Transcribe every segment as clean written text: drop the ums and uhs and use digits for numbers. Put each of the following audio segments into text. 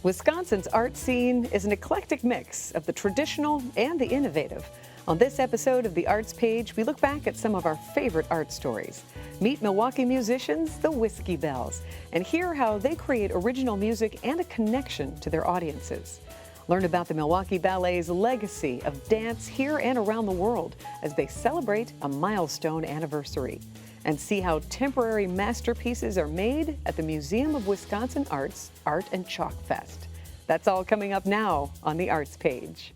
Wisconsin's art scene is an eclectic mix of the traditional and the innovative. On this episode of The Arts Page, we look back at some of our favorite art stories. Meet Milwaukee musicians, the WhiskeyBelles, and hear how they create original music and a connection to their audiences. Learn about the Milwaukee Ballet's legacy of dance here and around the world as they celebrate a milestone anniversary. And see how temporary masterpieces are made at the Museum of Wisconsin Art's Art and Chalk Fest. That's all coming up now on The Arts Page.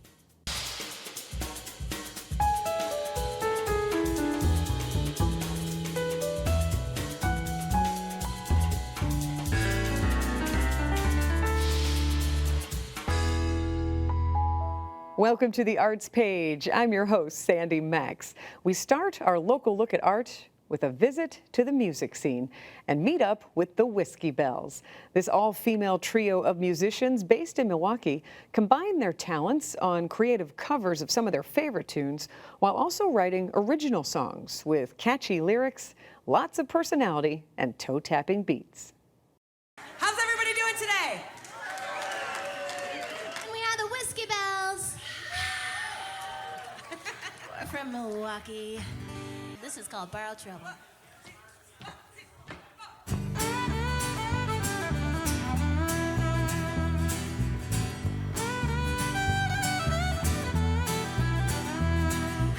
Welcome to The Arts Page. I'm your host, Sandy Maxx. We start our local look at art with a visit to the music scene and meet up with the WhiskeyBelles. This all-female trio of musicians based in Milwaukee combine their talents on creative covers of some of their favorite tunes while also writing original songs with catchy lyrics, lots of personality, and toe-tapping beats. How's everybody doing today? We are the WhiskeyBelles. We're from Milwaukee. This is called Borrowed Trouble.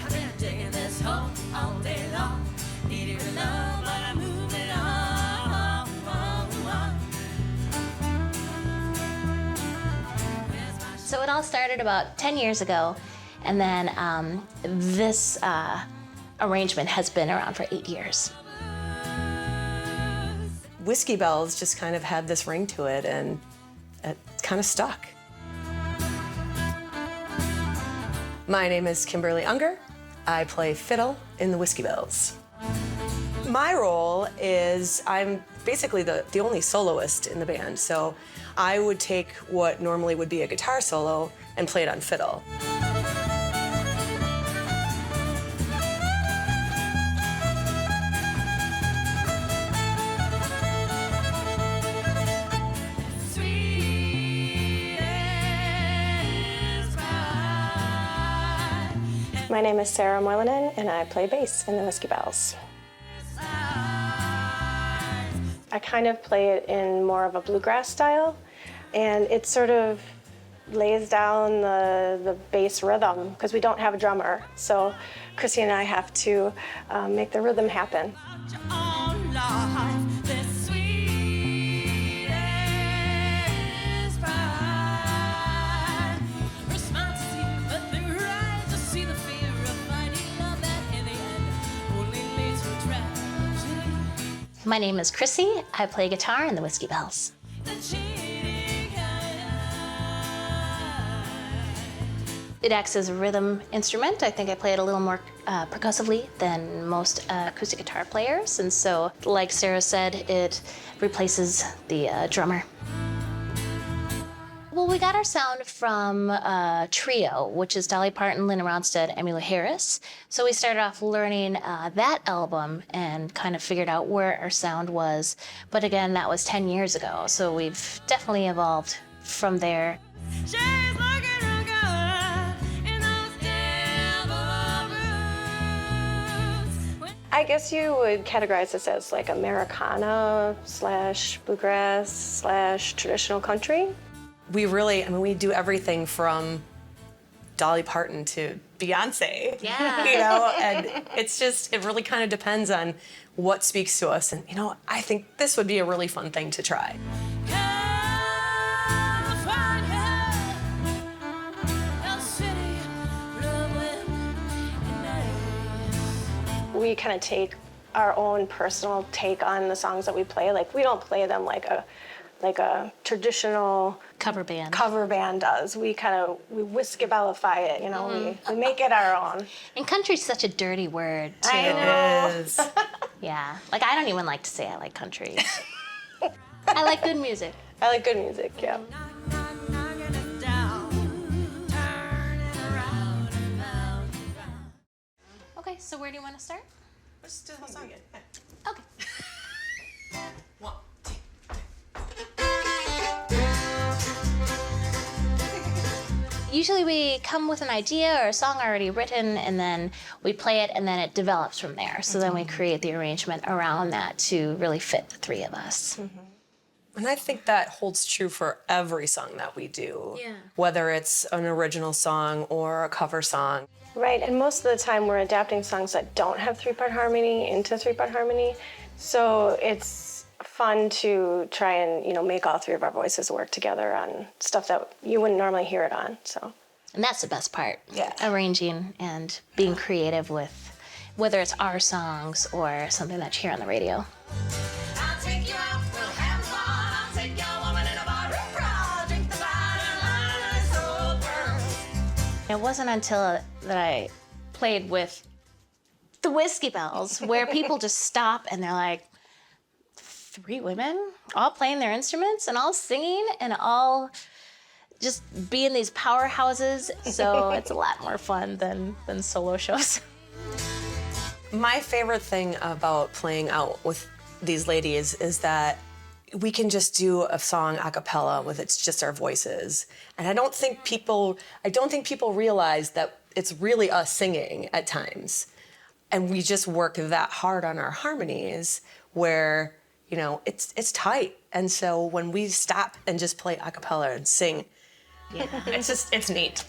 I've been digging this hole all day long. Needing your love, but I'm moving on. So it all started about 10 years ago, and then this arrangement has been around for 8 years. WhiskeyBelles just kind of had this ring to it, and it kind of stuck. My name is Kimberly Unger. I play fiddle in the WhiskeyBelles. My role is I'm basically the only soloist in the band, so I would take what normally would be a guitar solo and play it on fiddle. My name is Sarah Moylanen, and I play bass in the WhiskeyBelles. I kind of play it in more of a bluegrass style, and it sort of lays down the bass rhythm because we don't have a drummer. So Chrissy and I have to make the rhythm happen. My name is Chrissy. I play guitar in the WhiskeyBelles. It acts as a rhythm instrument. I think I play it a little more percussively than most acoustic guitar players. And so, like Sarah said, it replaces the drummer. Well, we got our sound from a trio, which is Dolly Parton, Lynn Ronstadt, Emmylou Harris. So we started off learning that album and kind of figured out where our sound was. But again, that was 10 years ago, so we've definitely evolved from there. I guess you would categorize this as like Americana / bluegrass / traditional country. We really, we do everything from Dolly Parton to Beyonce. Yeah. You know, and it really kind of depends on what speaks to us. And, I think this would be a really fun thing to try. We kind of take our own personal take on the songs that we play. Like, we don't play them like a traditional Cover band does. We WhiskeyBellify it, we make it our own. And country's such a dirty word, too. I know. It is. Yeah. Like, I don't even like to say I like country. I like good music. I like good music, yeah. Okay, so where do you want to start? Let's do the whole song again. Okay. Usually we come with an idea or a song already written, and then we play it, and then it develops from there. So then we create the arrangement around that to really fit the three of us. And I think that holds true for every song that we do, Yeah. whether it's an original song or a cover song. Right, and most of the time we're adapting songs that don't have three-part harmony into three-part harmony. So it's fun to try and, make all three of our voices work together on stuff that you wouldn't normally hear it on, so. And that's the best part. Yeah. Arranging and being creative with whether it's our songs or something that you hear on the radio. I'll take you out, we'll have fun. I'll take your woman in a bar, drink the bottle, It wasn't until that I played with the WhiskeyBelles where people just stop and they're like, 3 women all playing their instruments and all singing and all just being these powerhouses. So it's a lot more fun than solo shows. My favorite thing about playing out with these ladies is that we can just do a song a cappella with it's just our voices. And I don't think people realize that it's really us singing at times. And we just work that hard on our harmonies where, it's tight. And so when we stop and just play a cappella and sing, it's neat.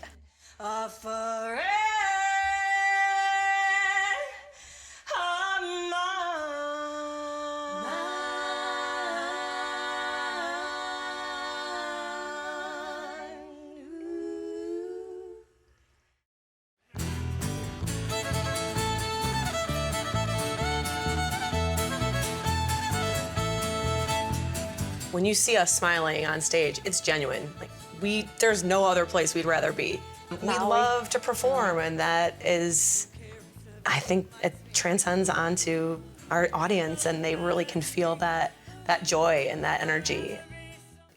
When you see us smiling on stage, it's genuine. There's no other place we'd rather be. We love to perform, and that is, I think it transcends onto our audience, and they really can feel that joy and that energy.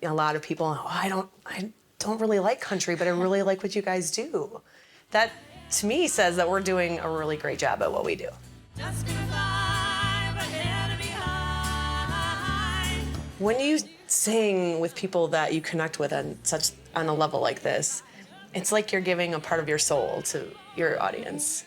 A lot of people, I don't really like country, but I really like what you guys do. That, to me, says that we're doing a really great job at what we do. When you sing with people that you connect with on a level like this, it's like you're giving a part of your soul to your audience.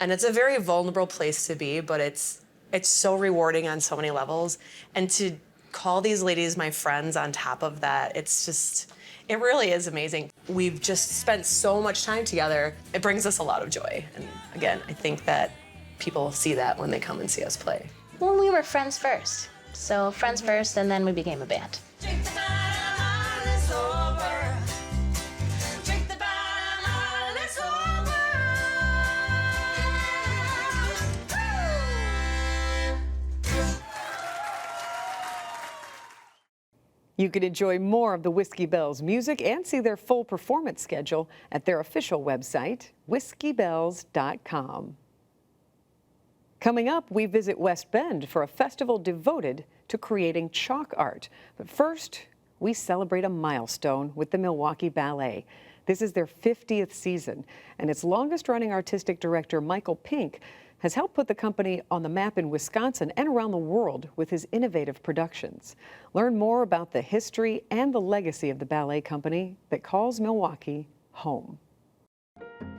And it's a very vulnerable place to be, but it's so rewarding on so many levels. And to call these ladies my friends on top of that, it really is amazing. We've just spent so much time together. It brings us a lot of joy. And again, I think that people see that when they come and see us play. Well, we were friends first. So friends first, and then we became a band. drink the bottle, it's over. Drink the bottle, it's over. You can enjoy more of the WhiskeyBelles music and see their full performance schedule at their official website, WhiskeyBelles.com. Coming up, we visit West Bend for a festival devoted to creating chalk art. But first, we celebrate a milestone with the Milwaukee Ballet. This is their 50th season, and its longest-running artistic director, Michael Pink, has helped put the company on the map in Wisconsin and around the world with his innovative productions. Learn more about the history and the legacy of the ballet company that calls Milwaukee home.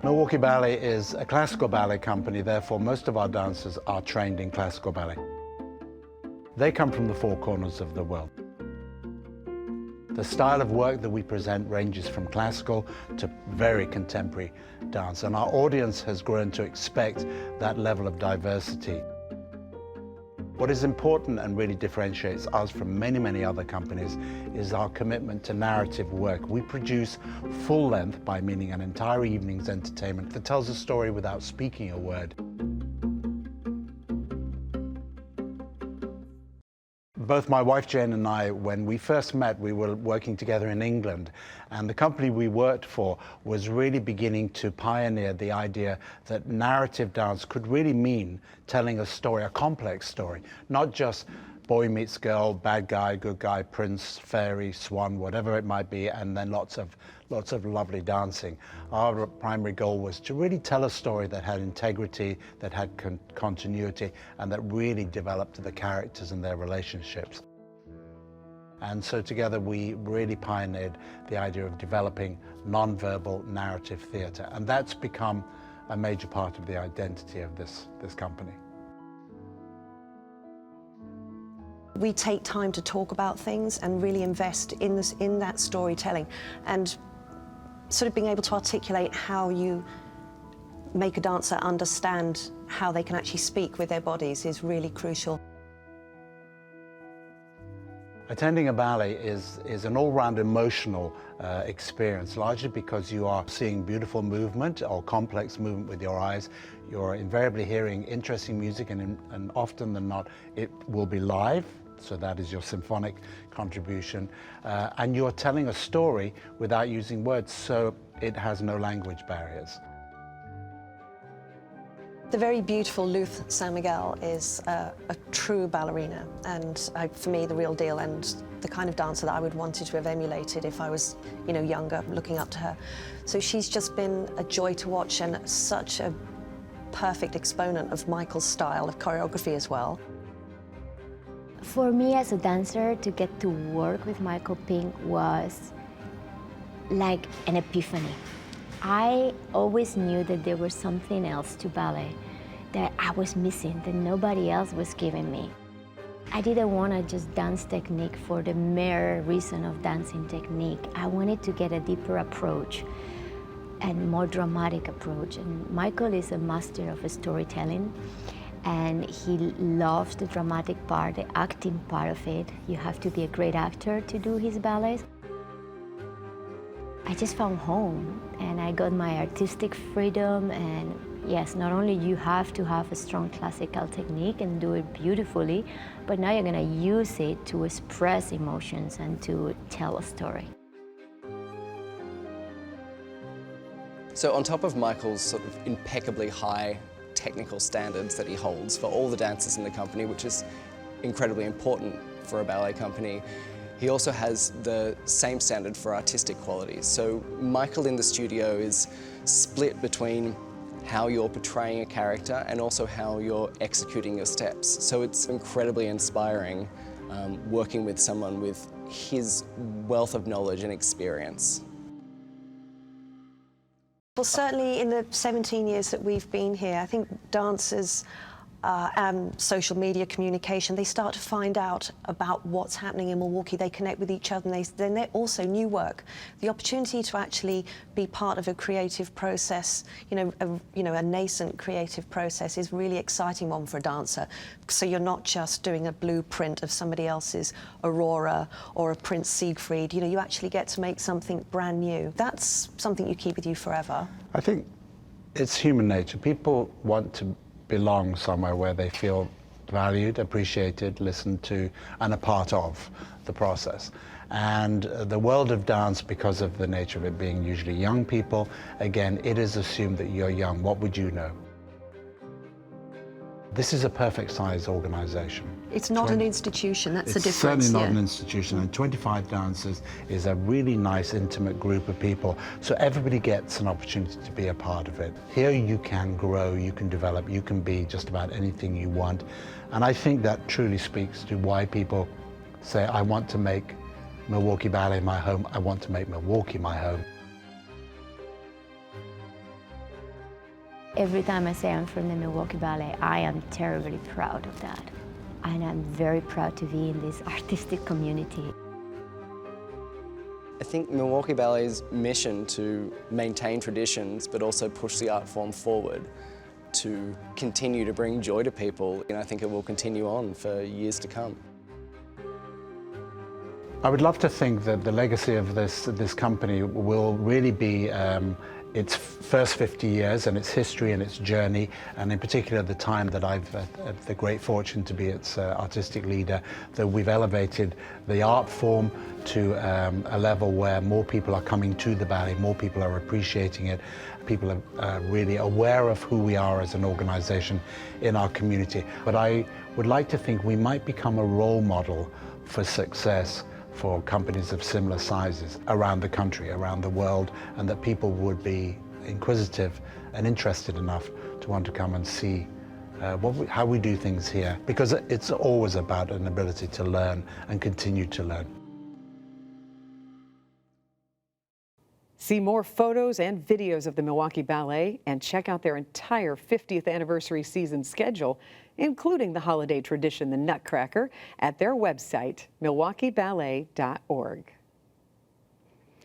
Milwaukee Ballet is a classical ballet company, therefore most of our dancers are trained in classical ballet. They come from the four corners of the world. The style of work that we present ranges from classical to very contemporary dance, and our audience has grown to expect that level of diversity. What is important and really differentiates us from many, many other companies is our commitment to narrative work. We produce full length, by meaning an entire evening's entertainment that tells a story without speaking a word. Both my wife Jayne and I, when we first met, we were working together in England, and the company we worked for was really beginning to pioneer the idea that narrative dance could really mean telling a story, a complex story, not just boy meets girl, bad guy, good guy, prince, fairy, swan, whatever it might be, and then lots of lovely dancing. Our primary goal was to really tell a story that had integrity, that had continuity, and that really developed the characters and their relationships. And so together we really pioneered the idea of developing non-verbal narrative theatre, and that's become a major part of the identity of this company. We take time to talk about things and really invest in that storytelling, and sort of being able to articulate how you make a dancer understand how they can actually speak with their bodies is really crucial. Attending a ballet is an all-round emotional experience, largely because you are seeing beautiful movement or complex movement with your eyes. You're invariably hearing interesting music, and often than not, it will be live, so that is your symphonic contribution. And you're telling a story without using words, so it has no language barriers. The very beautiful Luth San Miguel is a true ballerina, and for me, the real deal, and the kind of dancer that I would wanted to have emulated if I was, younger, looking up to her. So she's just been a joy to watch, and such a perfect exponent of Michael's style of choreography as well. For me as a dancer, to get to work with Michael Pink was like an epiphany. I always knew that there was something else to ballet that I was missing, that nobody else was giving me. I didn't want to just dance technique for the mere reason of dancing technique. I wanted to get a deeper approach and more dramatic approach. And Michael is a master of storytelling, and he loves the dramatic part, the acting part of it. You have to be a great actor to do his ballets. I just found home, and I got my artistic freedom. And yes, not only you have to have a strong classical technique and do it beautifully, but now you're going to use it to express emotions and to tell a story. So on top of Michael's sort of impeccably high technical standards that he holds for all the dancers in the company, which is incredibly important for a ballet company, he also has the same standard for artistic qualities. So Michael in the studio is split between how you're portraying a character and also how you're executing your steps. So it's incredibly inspiring working with someone with his wealth of knowledge and experience. Well, certainly in the 17 years that we've been here, I think dancers and social media communication, they start to find out about what's happening in Milwaukee. They connect with each other, and then they're also new work. The opportunity to actually be part of a creative process, a nascent creative process, is really exciting one for a dancer. So you're not just doing a blueprint of somebody else's Aurora or a Prince Siegfried. You actually get to make something brand new. That's something you keep with you forever. I think it's human nature. People want to belong somewhere where they feel valued, appreciated, listened to, and a part of the process. And the world of dance, because of the nature of it being usually young people, again, it is assumed that you're young. What would you know? This is a perfect size organization. It's not an institution, that's the difference. It's certainly not an institution, and 25 dancers is a really nice, intimate group of people, so everybody gets an opportunity to be a part of it. Here you can grow, you can develop, you can be just about anything you want, and I think that truly speaks to why people say, I want to make Milwaukee Ballet my home, I want to make Milwaukee my home. Every time I say I'm from the Milwaukee Ballet, I am terribly proud of that. And I'm very proud to be in this artistic community. I think Milwaukee Ballet's mission to maintain traditions but also push the art form forward to continue to bring joy to people, and I think it will continue on for years to come. I would love to think that the legacy of this company will really be its first 50 years and its history and its journey, and in particular the time that I've had the great fortune to be its artistic leader, that we've elevated the art form to a level where more people are coming to the ballet, more people are appreciating it, people are really aware of who we are as an organization in our community. But I would like to think we might become a role model for success for companies of similar sizes around the country, around the world, and that people would be inquisitive and interested enough to want to come and see how we do things here, because it's always about an ability to learn and continue to learn. See more photos and videos of the Milwaukee Ballet and check out their entire 50th anniversary season schedule, including the holiday tradition, the Nutcracker, at their website, milwaukeeballet.org.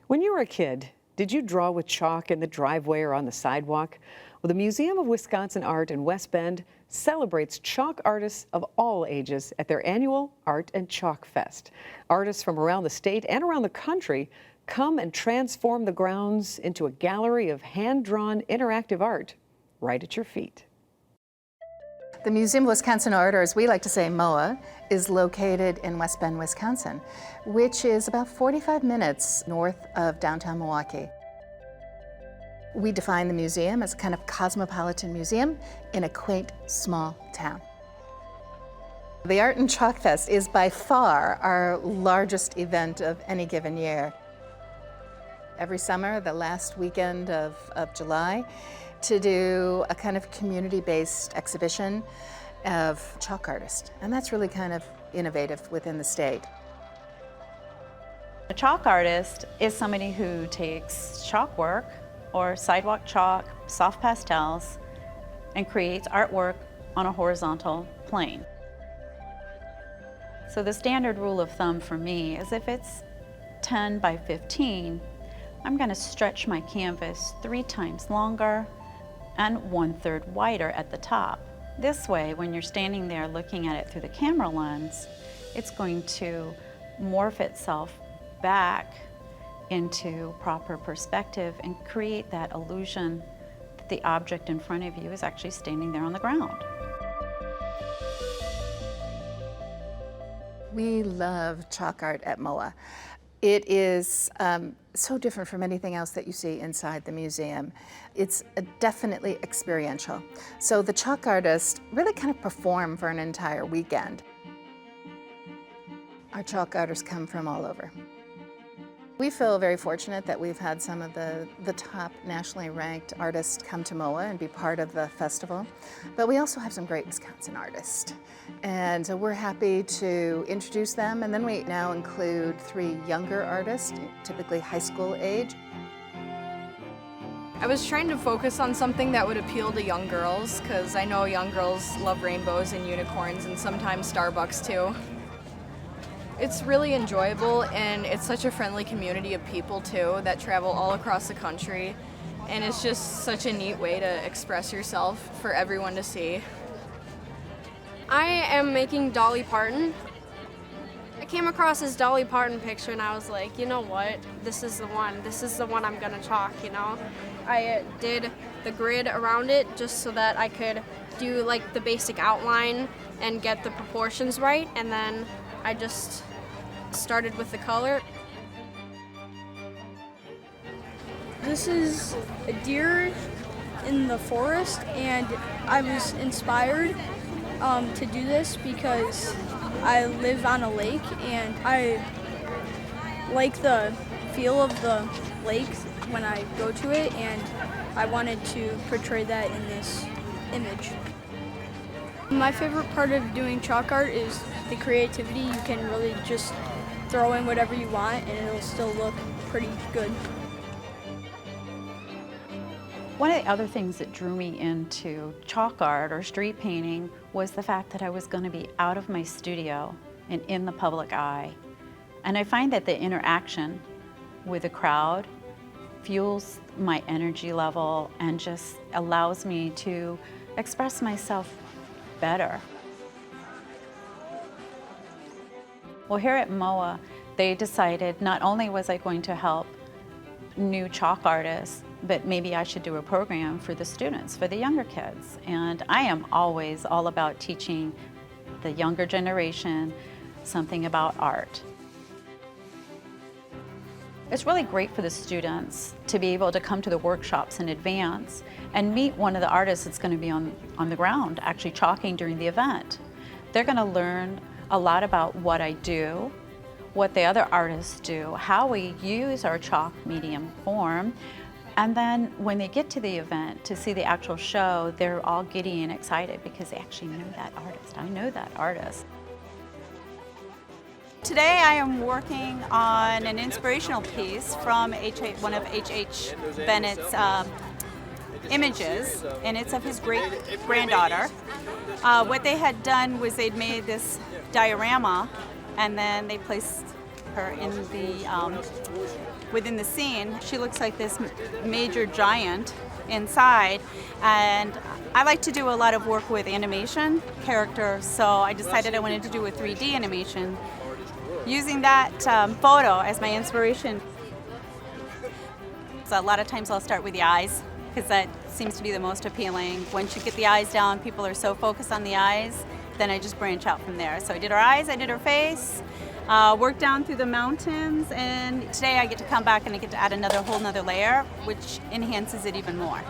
When you were a kid, did you draw with chalk in the driveway or on the sidewalk? Well, the Museum of Wisconsin Art in West Bend celebrates chalk artists of all ages at their annual Art and Chalk Fest. Artists from around the state and around the country come and transform the grounds into a gallery of hand-drawn interactive art right at your feet. The Museum of Wisconsin Art, or as we like to say, MOA, is located in West Bend, Wisconsin, which is about 45 minutes north of downtown Milwaukee. We define the museum as a kind of cosmopolitan museum in a quaint, small town. The Art and Chalk Fest is by far our largest event of any given year. Every summer, the last weekend of July, to do a kind of community-based exhibition of chalk artists. And that's really kind of innovative within the state. A chalk artist is somebody who takes chalk work or sidewalk chalk, soft pastels, and creates artwork on a horizontal plane. So the standard rule of thumb for me is if it's 10 by 15, I'm going to stretch my canvas 3 times longer and 1/3 wider at the top. This way, when you're standing there looking at it through the camera lens, it's going to morph itself back into proper perspective and create that illusion that the object in front of you is actually standing there on the ground. We love chalk art at MOA. It is so different from anything else that you see inside the museum. It's definitely experiential. So the chalk artists really kind of perform for an entire weekend. Our chalk artists come from all over. We feel very fortunate that we've had some of the top nationally ranked artists come to MOA and be part of the festival. But we also have some great Wisconsin artists. And so we're happy to introduce them. And then we now include 3 younger artists, typically high school age. I was trying to focus on something that would appeal to young girls, because I know young girls love rainbows and unicorns and sometimes Starbucks too. It's really enjoyable, and it's such a friendly community of people too that travel all across the country, and it's just such a neat way to express yourself for everyone to see. I am making Dolly Parton. I came across this Dolly Parton picture and I was like, you know what, this is the one. This is the one I'm gonna chalk, you know? I did the grid around it just so that I could do like the basic outline and get the proportions right, and then I just started with the color. This is a deer in the forest, and I was inspired to do this because I live on a lake and I like the feel of the lake when I go to it, and I wanted to portray that in this image. My favorite part of doing chalk art is the creativity. You can really just throw in whatever you want and it'll still look pretty good. One of the other things that drew me into chalk art or street painting was the fact that I was going to be out of my studio and in the public eye. And I find that the interaction with the crowd fuels my energy level and just allows me to express myself better. Well, here at MOA, they decided not only was I going to help new chalk artists, but maybe I should do a program for the students, for the younger kids. And I am always all about teaching the younger generation something about art. It's really great for the students to be able to come to the workshops in advance and meet one of the artists that's going to be on the ground, actually chalking during the event. They're going to learn a lot about what I do, what the other artists do, how we use our chalk medium form, and then when they get to the event to see the actual show, they're all giddy and excited because they actually know that artist. I know that artist. Today I am working on an inspirational piece from one of H.H. Bennett's images, and it's of his great-granddaughter. What they had done was they'd made this diorama, and then they placed her in the within the scene. She looks like this major giant inside, and I like to do a lot of work with animation characters, so I decided I wanted to do a 3D animation using that photo as my inspiration. So a lot of times I'll start with the eyes, because that seems to be the most appealing. Once you get the eyes down, people are so focused on the eyes, then I just branch out from there. So I did her eyes, I did her face, worked down through the mountains, and today I get to come back and I get to add whole nother layer, which enhances it even more.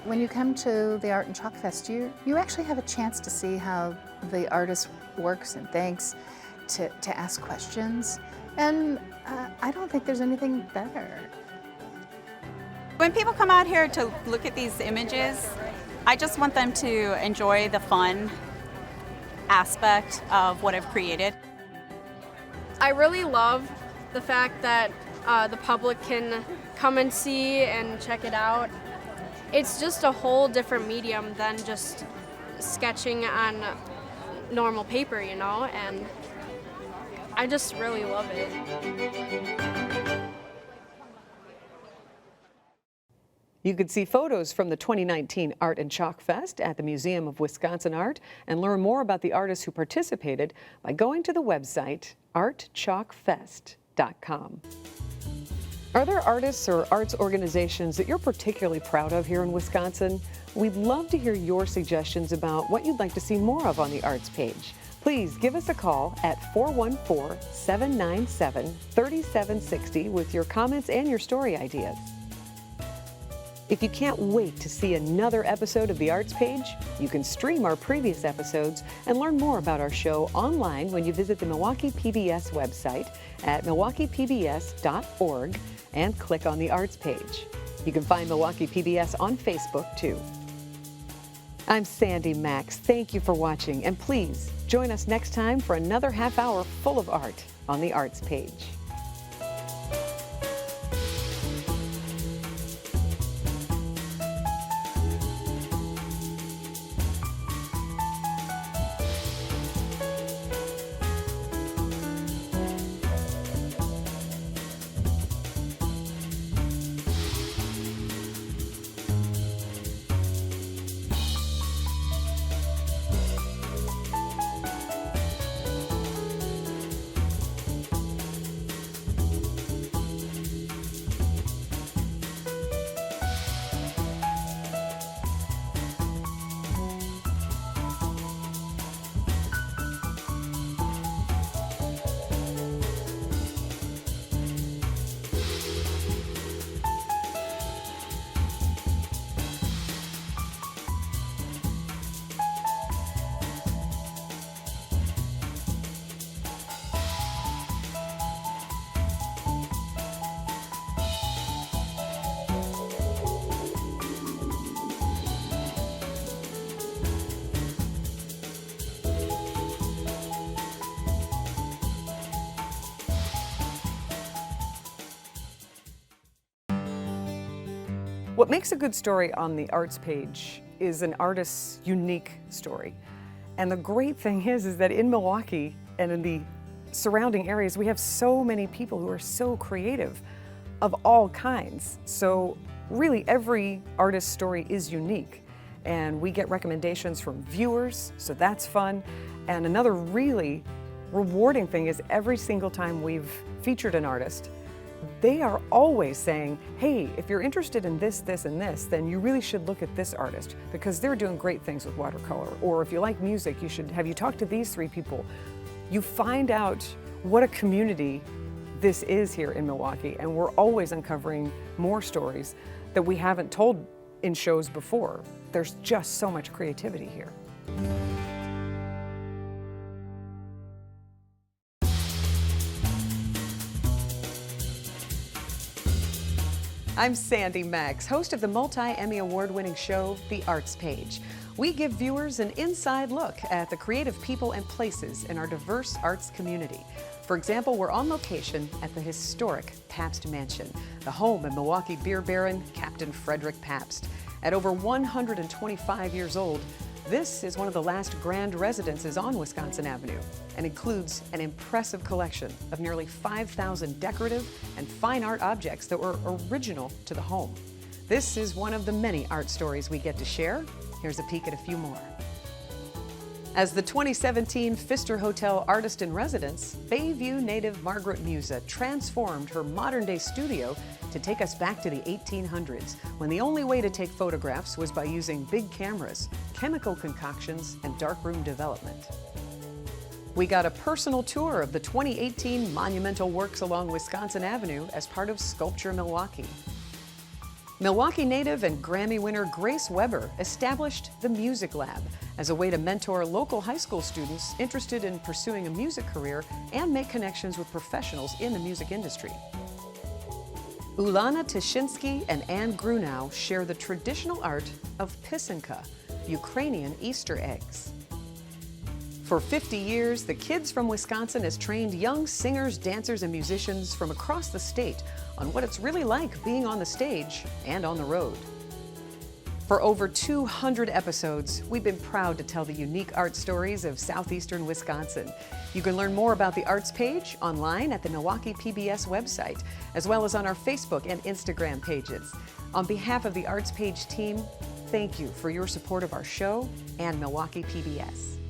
When you come to the Art and Chalk Fest, you actually have a chance to see how the artist works and thinks, to ask questions, and I don't think there's anything better. When people come out here to look at these images, I just want them to enjoy the fun aspect of what I've created. I really love the fact that the public can come and see and check it out. It's just a whole different medium than just sketching on normal paper, you know, and I just really love it. You can see photos from the 2019 Art and Chalk Fest at the Museum of Wisconsin Art and learn more about the artists who participated by going to the website artchalkfest.com. Are there artists or arts organizations that you're particularly proud of here in Wisconsin? We'd love to hear your suggestions about what you'd like to see more of on the Arts page. Please give us a call at 414-797-3760 with your comments and your story ideas. If you can't wait to see another episode of the Arts page, you can stream our previous episodes and learn more about our show online when you visit the Milwaukee PBS website at milwaukeepbs.org and click on the Arts page. You can find Milwaukee PBS on Facebook too. I'm Sandy Maxx. Thank you for watching, and please join us next time for another half hour full of art on the Arts page. What makes a good story on the Arts page is an artist's unique story. And the great thing is that in Milwaukee and in the surrounding areas, we have so many people who are so creative of all kinds. So really every artist's story is unique. And we get recommendations from viewers, so that's fun. And another really rewarding thing is every single time we've featured an artist, they are always saying, hey, if you're interested in this, this, and this, then you really should look at this artist because they're doing great things with watercolor. Or if you like music, have you talked to these 3 people? You find out what a community this is here in Milwaukee, and we're always uncovering more stories that we haven't told in shows before. There's just so much creativity here. I'm Sandy Maxx, host of the multi-Emmy award-winning show, The Arts Page. we give viewers an inside look at the creative people and places in our diverse arts community. For example, we're on location at the historic Pabst Mansion, the home of Milwaukee beer baron Captain Frederick Pabst. At over 125 years old, this is one of the last grand residences on Wisconsin Avenue and includes an impressive collection of nearly 5,000 decorative and fine art objects that were original to the home. This is one of the many art stories we get to share. Here's a peek at a few more. As the 2017 Pfister Hotel Artist in Residence, Bayview native Margaret Musa transformed her modern-day studio to take us back to the 1800s, when the only way to take photographs was by using big cameras, chemical concoctions, and darkroom development. We got a personal tour of the 2018 monumental works along Wisconsin Avenue as part of Sculpture Milwaukee. Milwaukee native and Grammy winner Grace Weber established the Music Lab as a way to mentor local high school students interested in pursuing a music career and make connections with professionals in the music industry. Ulana Tishinsky and Anne Grunau share the traditional art of pisanka, Ukrainian Easter eggs. For 50 years, the Kids from Wisconsin has trained young singers, dancers, and musicians from across the state on what it's really like being on the stage and on the road. For over 200 episodes, we've been proud to tell the unique art stories of southeastern Wisconsin. You can learn more about the Arts page online at the Milwaukee PBS website, as well as on our Facebook and Instagram pages. On behalf of the Arts page team, thank you for your support of our show and Milwaukee PBS.